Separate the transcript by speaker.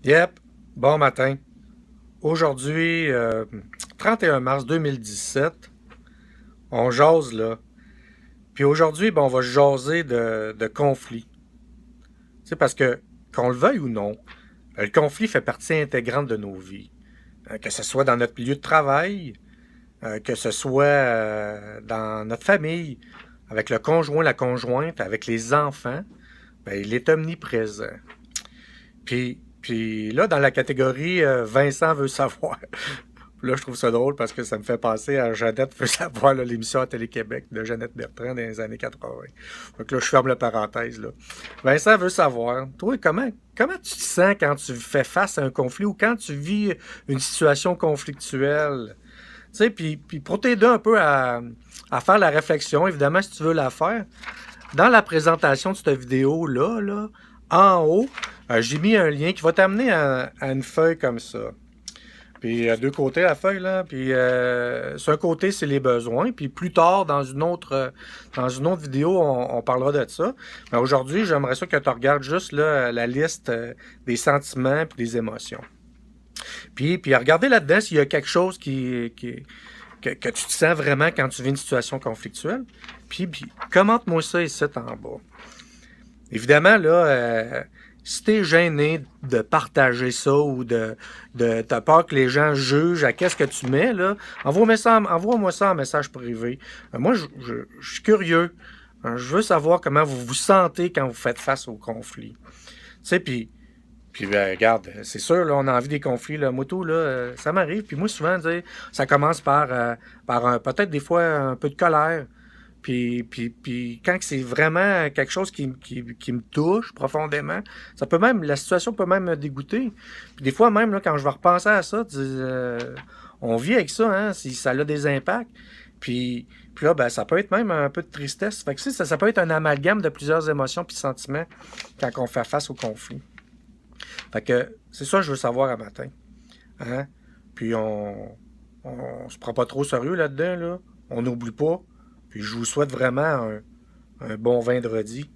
Speaker 1: Yep, bon matin. Aujourd'hui, 31 mars 2017, on jase là. Puis aujourd'hui, ben, on va jaser de conflit. Tu sais, parce que, qu'on le veuille ou non, le conflit fait partie intégrante de nos vies. Que ce soit dans notre milieu de travail, que ce soit dans notre famille, avec le conjoint, la conjointe, avec les enfants, ben, il est omniprésent. Puis là, dans la catégorie Vincent veut savoir, là, je trouve ça drôle parce que ça me fait penser à Jeannette veut savoir, là, l'émission à Télé-Québec de Jeannette Bertrand dans les années 80. Donc là, je ferme la parenthèse, là. Vincent veut savoir, toi, comment tu te sens quand tu fais face à un conflit ou quand tu vis une situation conflictuelle? Tu sais, puis pour t'aider un peu à faire la réflexion, évidemment, si tu veux la faire, dans la présentation de cette vidéo-là, en haut, j'ai mis un lien qui va t'amener à une feuille comme ça. Puis deux côtés la feuille, là. Puis sur un côté, c'est les besoins. Puis plus tard, dans une autre vidéo, on parlera de ça. Mais aujourd'hui, j'aimerais ça que tu regardes juste là, la liste des sentiments puis des émotions. Puis regardez là-dedans s'il y a quelque chose que tu te sens vraiment quand tu vis une situation conflictuelle. Puis commente-moi ça ici en bas. Évidemment, là, si t'es gêné de partager ça ou t'as peur que les gens jugent à qu'est-ce que tu mets, là, envoie-moi ça en message privé. Moi, je suis curieux. Je veux savoir comment vous vous sentez quand vous faites face au conflit. Tu sais, puis ben, regarde, c'est sûr, là, on a envie des conflits, là, moto, là, ça m'arrive. Puis moi, souvent, tu sais, ça commence par peut-être des fois un peu de colère. Puis quand c'est vraiment quelque chose qui me touche profondément, la situation peut même me dégoûter. Puis des fois même, là, quand je vais repenser à ça, on vit avec ça, hein, si ça a des impacts. Puis là, ben, ça peut être même un peu de tristesse. Fait que ça peut être un amalgame de plusieurs émotions puis sentiments quand on fait face au conflit. Fait que c'est ça que je veux savoir à matin. Hein? Puis on se prend pas trop au sérieux là-dedans, là. On n'oublie pas. Puis je vous souhaite vraiment un bon vendredi.